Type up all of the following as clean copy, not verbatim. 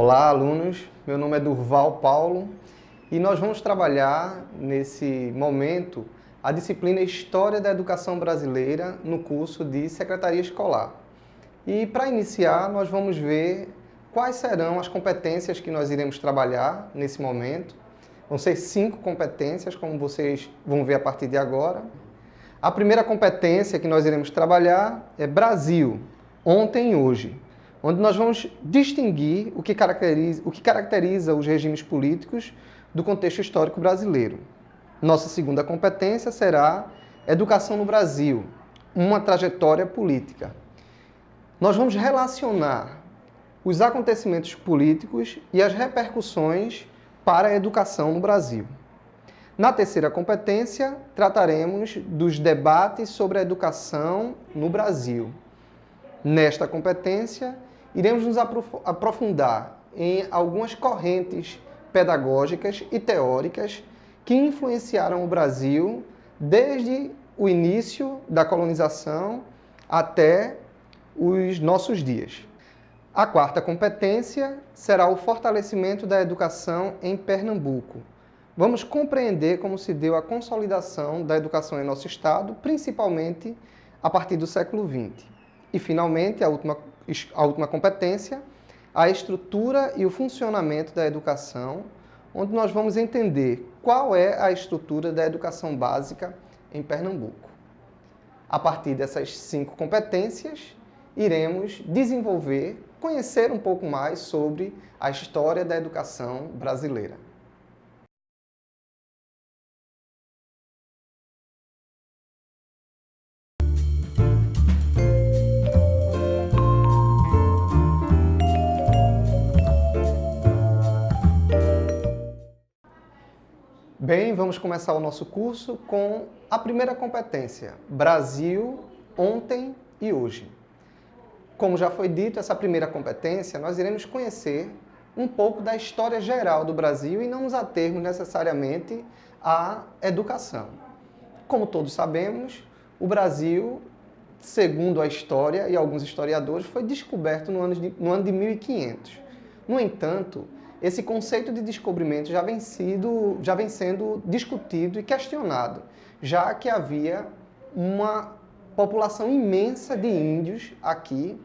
Olá, alunos. Meu nome é Durval Paulo e nós vamos trabalhar nesse momento a disciplina História da Educação Brasileira no curso de Secretaria Escolar. E para iniciar, nós vamos ver quais serão as competências que nós iremos trabalhar nesse momento. Vão ser 5 competências, como vocês vão ver a partir de agora. A primeira competência que nós iremos trabalhar é Brasil, ontem e hoje, onde nós vamos distinguir o que caracteriza os regimes políticos do contexto histórico brasileiro. Nossa segunda competência será Educação no Brasil, uma trajetória política. Nós vamos relacionar os acontecimentos políticos e as repercussões para a educação no Brasil. Na terceira competência, trataremos dos debates sobre a educação no Brasil. Nesta competência, iremos nos aprofundar em algumas correntes pedagógicas e teóricas que influenciaram o Brasil desde o início da colonização até os nossos dias. A quarta competência será o fortalecimento da educação em Pernambuco. Vamos compreender como se deu a consolidação da educação em nosso estado, principalmente a partir do século XX. E, finalmente, a última competência, a estrutura e o funcionamento da educação, onde nós vamos entender qual é a estrutura da educação básica em Pernambuco. A partir dessas 5 competências, iremos desenvolver, conhecer um pouco mais sobre a história da educação brasileira. Bem, vamos começar o nosso curso com a primeira competência, Brasil, ontem e hoje. Como já foi dito, essa primeira competência, nós iremos conhecer um pouco da história geral do Brasil e não nos atermos necessariamente à educação. Como todos sabemos, o Brasil, segundo a história e alguns historiadores, foi descoberto no ano de 1500. No entanto, esse conceito de descobrimento já vem sendo discutido e questionado, já que havia uma população imensa de índios aqui.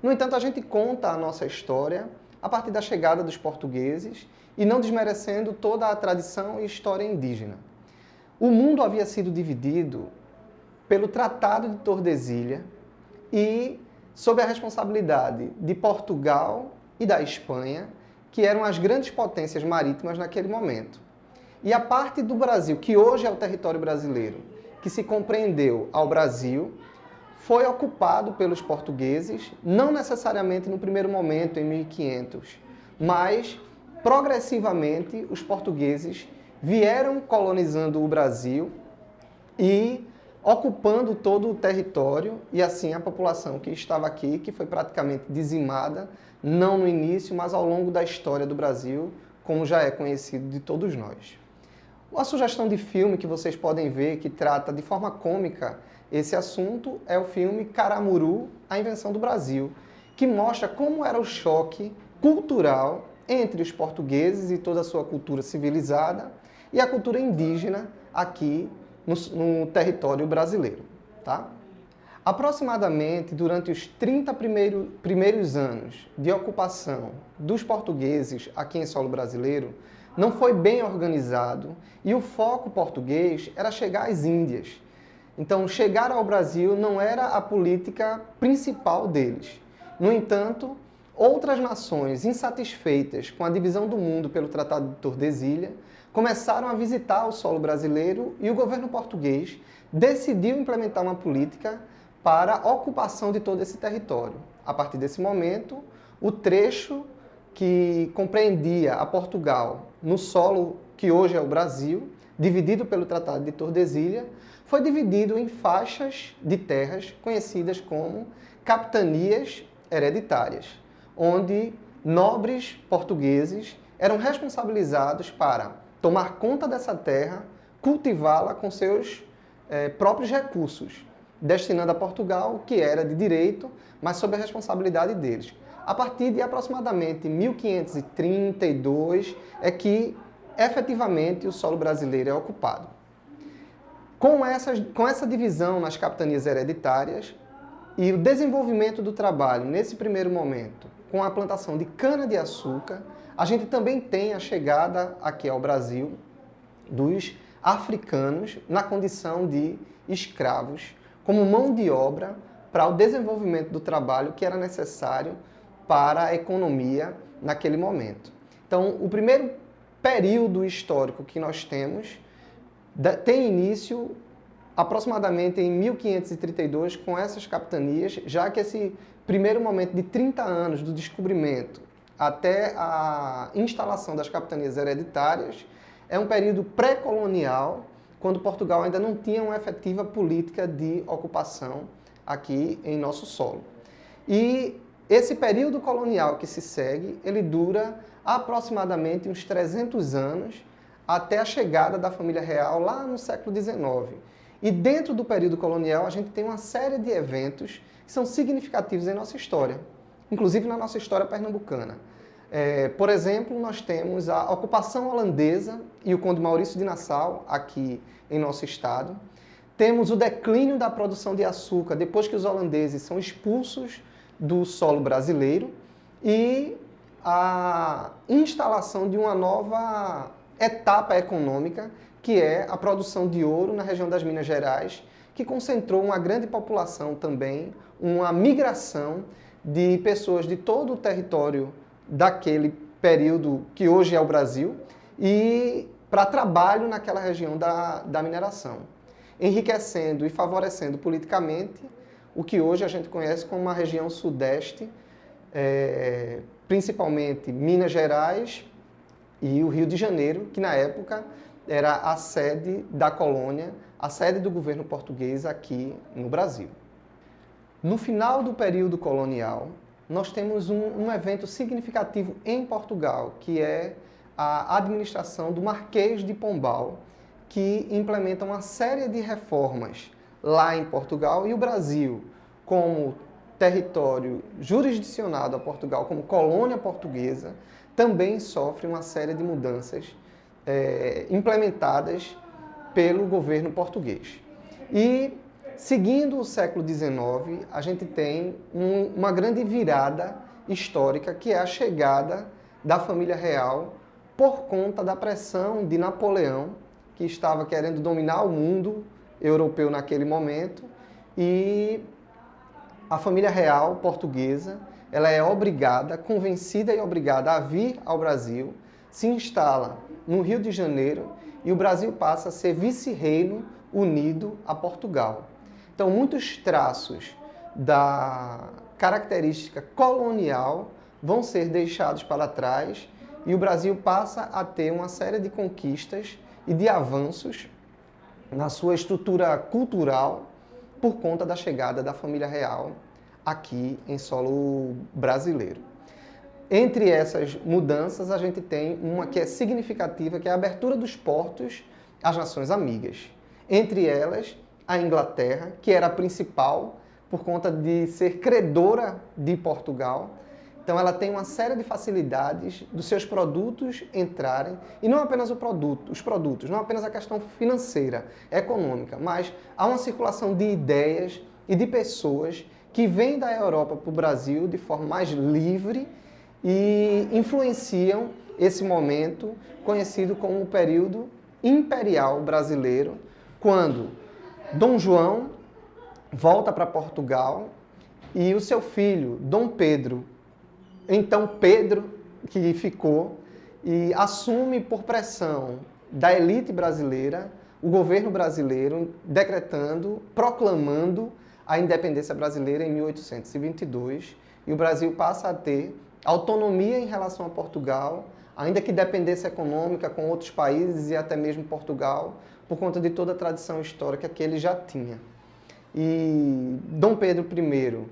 No entanto, a gente conta a nossa história a partir da chegada dos portugueses e não desmerecendo toda a tradição e história indígena. O mundo havia sido dividido pelo Tratado de Tordesilhas e sob a responsabilidade de Portugal e da Espanha, que eram as grandes potências marítimas naquele momento. E a parte do Brasil, que hoje é o território brasileiro, que se compreendeu ao Brasil, foi ocupado pelos portugueses, não necessariamente no primeiro momento, em 1500, mas progressivamente os portugueses vieram colonizando o Brasil e ocupando todo o território, e assim a população que estava aqui, que foi praticamente dizimada, não no início, mas ao longo da história do Brasil, como já é conhecido de todos nós. A sugestão de filme que vocês podem ver, que trata de forma cômica esse assunto, é o filme Caramuru, A Invenção do Brasil, que mostra como era o choque cultural entre os portugueses e toda a sua cultura civilizada e a cultura indígena aqui no território brasileiro. Tá? Aproximadamente durante os 30 primeiros anos de ocupação dos portugueses aqui em solo brasileiro, não foi bem organizado e o foco português era chegar às Índias. Então, chegar ao Brasil não era a política principal deles. No entanto, outras nações insatisfeitas com a divisão do mundo pelo Tratado de Tordesilhas começaram a visitar o solo brasileiro e o governo português decidiu implementar uma política para a ocupação de todo esse território. A partir desse momento, o trecho que compreendia a Portugal no solo que hoje é o Brasil, dividido pelo Tratado de Tordesilhas, foi dividido em faixas de terras conhecidas como capitanias hereditárias, onde nobres portugueses eram responsabilizados para tomar conta dessa terra, cultivá-la com seus próprios recursos, destinando a Portugal o que era de direito, mas sob a responsabilidade deles. A partir de aproximadamente 1532 é que efetivamente o solo brasileiro é ocupado. Com essa divisão nas capitanias hereditárias e o desenvolvimento do trabalho nesse primeiro momento, com a plantação de cana-de-açúcar, a gente também tem a chegada aqui ao Brasil dos africanos na condição de escravos, como mão de obra para o desenvolvimento do trabalho que era necessário para a economia naquele momento. Então, o primeiro período histórico que nós temos tem início aproximadamente em 1532 com essas capitanias, já que esse primeiro momento de 30 anos do descobrimento até a instalação das capitanias hereditárias é um período pré-colonial, quando Portugal ainda não tinha uma efetiva política de ocupação aqui em nosso solo. E esse período colonial que se segue, ele dura aproximadamente uns 300 anos até a chegada da família real lá no século XIX. E dentro do período colonial a gente tem uma série de eventos que são significativos em nossa história, inclusive na nossa história pernambucana. Por exemplo, nós temos a ocupação holandesa e o Conde Maurício de Nassau aqui em nosso estado. Temos o declínio da produção de açúcar depois que os holandeses são expulsos do solo brasileiro e a instalação de uma nova etapa econômica, que é a produção de ouro na região das Minas Gerais, que concentrou uma grande população também, uma migração de pessoas de todo o território daquele período que hoje é o Brasil e para trabalho naquela região da mineração, enriquecendo e favorecendo politicamente o que hoje a gente conhece como uma região sudeste, principalmente Minas Gerais e o Rio de Janeiro, que na época era a sede da colônia, a sede do governo português aqui no Brasil. No final do período colonial, nós temos um evento significativo em Portugal, que é a administração do Marquês de Pombal, que implementa uma série de reformas lá em Portugal, e o Brasil, como território jurisdicionado a Portugal, como colônia portuguesa, também sofre uma série de mudanças implementadas pelo governo português. E, seguindo o século XIX, a gente tem uma grande virada histórica, que é a chegada da família real por conta da pressão de Napoleão, que estava querendo dominar o mundo europeu naquele momento, e a família real portuguesa, ela é obrigada, convencida e obrigada a vir ao Brasil, se instala no Rio de Janeiro e o Brasil passa a ser vice-reino unido a Portugal. Então, muitos traços da característica colonial vão ser deixados para trás e o Brasil passa a ter uma série de conquistas e de avanços na sua estrutura cultural por conta da chegada da família real aqui em solo brasileiro. Entre essas mudanças, a gente tem uma que é significativa, que é a abertura dos portos às nações amigas. Entre elas, a Inglaterra, que era a principal por conta de ser credora de Portugal. Então, ela tem uma série de facilidades dos seus produtos entrarem, e não apenas os produtos, não apenas a questão financeira, econômica, mas há uma circulação de ideias e de pessoas que vêm da Europa para o Brasil de forma mais livre e influenciam esse momento conhecido como o período imperial brasileiro, quando Dom João volta para Portugal e o seu filho, Dom Pedro, então Pedro, que ficou, e assume por pressão da elite brasileira o governo brasileiro, decretando, proclamando a independência brasileira em 1822, e o Brasil passa a ter autonomia em relação a Portugal, ainda que dependência econômica com outros países e até mesmo Portugal, por conta de toda a tradição histórica que ele já tinha. E Dom Pedro I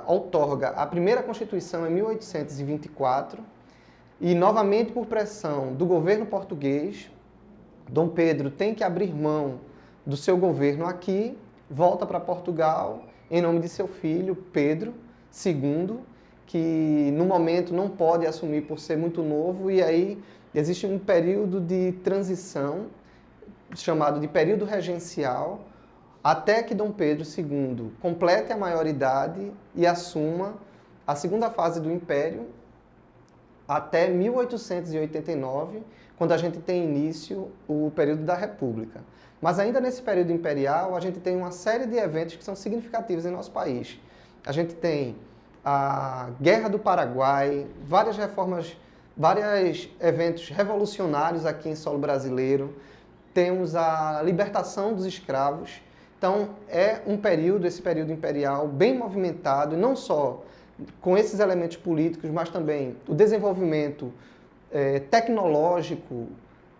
outorga a primeira Constituição em 1824, e novamente por pressão do governo português, Dom Pedro tem que abrir mão do seu governo aqui, volta para Portugal em nome de seu filho, Pedro II, que no momento não pode assumir por ser muito novo, e aí existe um período de transição, chamado de período regencial, até que Dom Pedro II complete a maioridade e assuma a segunda fase do Império, até 1889, quando a gente tem início o período da República. Mas ainda nesse período imperial, a gente tem uma série de eventos que são significativos em nosso país. A gente tem a Guerra do Paraguai, várias reformas, vários eventos revolucionários aqui em solo brasileiro. Temos a libertação dos escravos. Então, é um período, esse período imperial, bem movimentado, não só com esses elementos políticos, mas também o desenvolvimento tecnológico,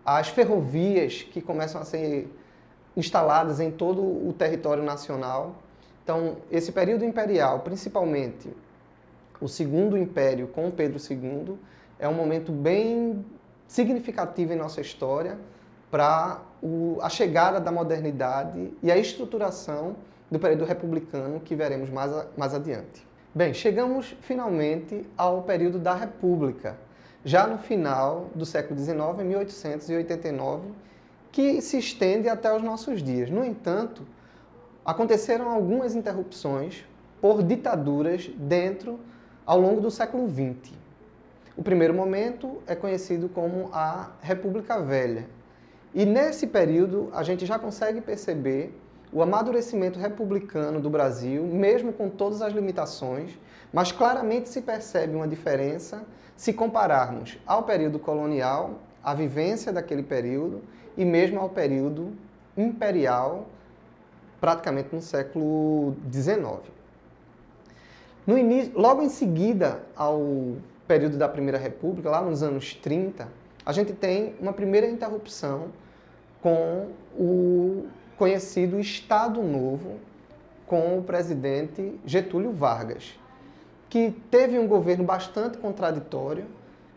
as ferrovias que começam a ser instaladas em todo o território nacional. Então, esse período imperial, principalmente o Segundo Império com Pedro II, é um momento bem significativo em nossa história para a chegada da modernidade e a estruturação do período republicano, que veremos mais adiante. Bem, chegamos finalmente ao período da República, já no final do século XIX, em 1889, que se estende até os nossos dias. No entanto, aconteceram algumas interrupções por ditaduras ao longo do século XX. O primeiro momento é conhecido como a República Velha. E nesse período a gente já consegue perceber o amadurecimento republicano do Brasil, mesmo com todas as limitações, mas claramente se percebe uma diferença se compararmos ao período colonial, à vivência daquele período, e mesmo ao período imperial, praticamente no século XIX. No início, logo em seguida ao período da Primeira República, lá nos anos 30, a gente tem uma primeira interrupção com o conhecido Estado Novo, com o presidente Getúlio Vargas, que teve um governo bastante contraditório,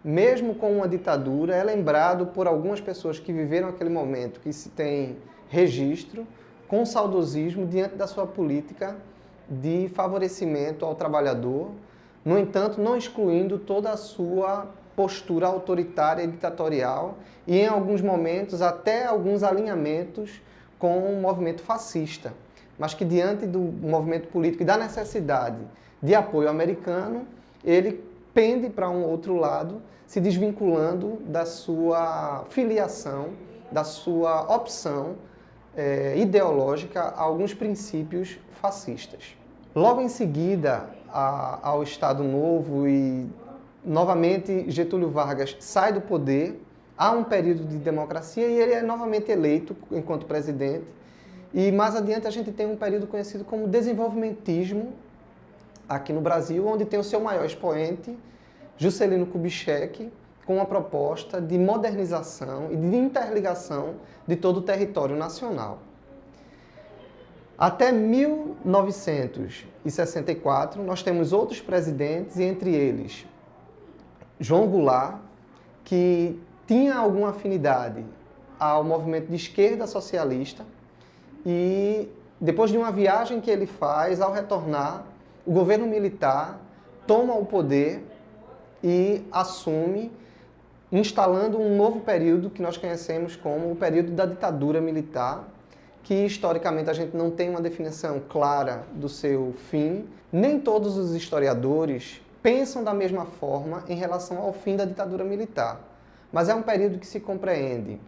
mesmo com uma ditadura. É lembrado por algumas pessoas que viveram aquele momento, que se tem registro, com saudosismo diante da sua política de favorecimento ao trabalhador, no entanto, não excluindo toda a sua postura autoritária e ditatorial, e em alguns momentos até alguns alinhamentos com o movimento fascista, mas que diante do movimento político e da necessidade de apoio americano, ele pende para um outro lado, se desvinculando da sua filiação, da sua opção ideológica a alguns princípios fascistas. Logo em seguida ao Estado Novo e novamente Getúlio Vargas sai do poder, há um período de democracia e ele é novamente eleito enquanto presidente. E mais adiante a gente tem um período conhecido como desenvolvimentismo aqui no Brasil, onde tem o seu maior expoente, Juscelino Kubitschek, com uma proposta de modernização e de interligação de todo o território nacional. Até 1964, nós temos outros presidentes, e entre eles João Goulart, que tinha alguma afinidade ao movimento de esquerda socialista, e depois de uma viagem que ele faz, ao retornar, o governo militar toma o poder e assume, instalando um novo período que nós conhecemos como o período da ditadura militar, que historicamente a gente não tem uma definição clara do seu fim. Nem todos os historiadores pensam da mesma forma em relação ao fim da ditadura militar, mas é um período que se compreende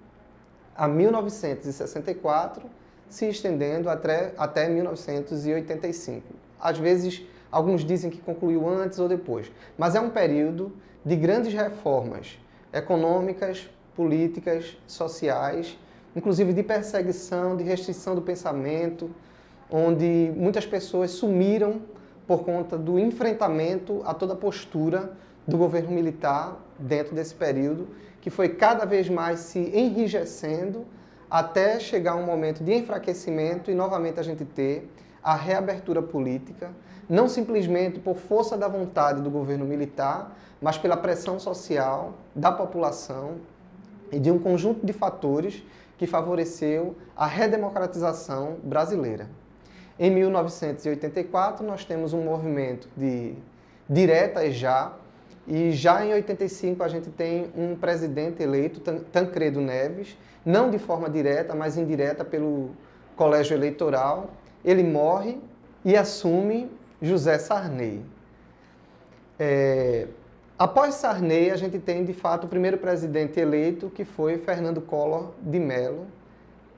a 1964, se estendendo até 1985. Às vezes, alguns dizem que concluiu antes ou depois, mas é um período de grandes reformas econômicas, políticas, sociais, inclusive de perseguição, de restrição do pensamento, onde muitas pessoas sumiram por conta do enfrentamento a toda a postura do governo militar dentro desse período, que foi cada vez mais se enrijecendo até chegar um momento de enfraquecimento e novamente a gente ter a reabertura política, não simplesmente por força da vontade do governo militar, mas pela pressão social da população e de um conjunto de fatores que favoreceu a redemocratização brasileira. Em 1984, nós temos um movimento de diretas já, e já em 85 a gente tem um presidente eleito, Tancredo Neves, não de forma direta, mas indireta pelo colégio eleitoral. Ele morre e assume José Sarney. Após Sarney, a gente tem, de fato, o primeiro presidente eleito, que foi Fernando Collor de Mello,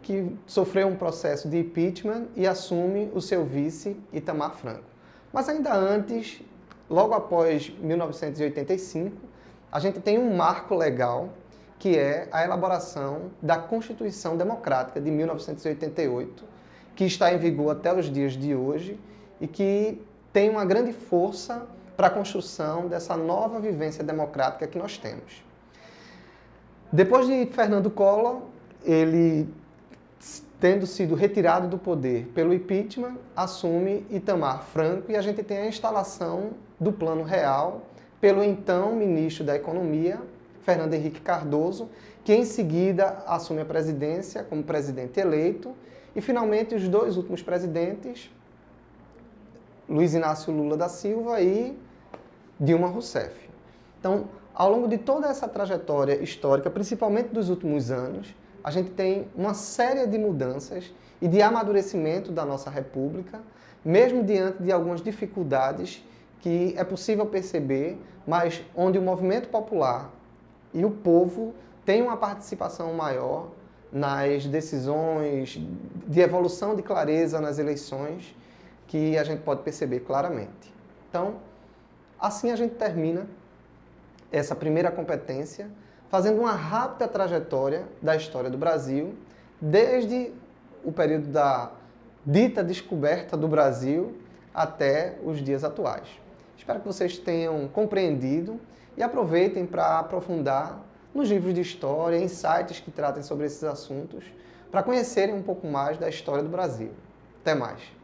que sofreu um processo de impeachment e assume o seu vice, Itamar Franco. Mas ainda antes, logo após 1985, a gente tem um marco legal, que é a elaboração da Constituição Democrática de 1988, que está em vigor até os dias de hoje e que tem uma grande força para a construção dessa nova vivência democrática que nós temos. Depois de Fernando Collor, ele, tendo sido retirado do poder pelo impeachment, assume Itamar Franco e a gente tem a instalação do Plano Real pelo então ministro da Economia, Fernando Henrique Cardoso, que em seguida assume a presidência como presidente eleito, e finalmente os dois últimos presidentes, Luiz Inácio Lula da Silva e Dilma Rousseff. Então, ao longo de toda essa trajetória histórica, principalmente dos últimos anos, a gente tem uma série de mudanças e de amadurecimento da nossa República, mesmo diante de algumas dificuldades que é possível perceber, mas onde o movimento popular e o povo têm uma participação maior nas decisões de evolução de clareza nas eleições, que a gente pode perceber claramente. Então, assim a gente termina essa primeira competência, fazendo uma rápida trajetória da história do Brasil, desde o período da dita descoberta do Brasil até os dias atuais. Espero que vocês tenham compreendido e aproveitem para aprofundar nos livros de história, em sites que tratem sobre esses assuntos, para conhecerem um pouco mais da história do Brasil. Até mais!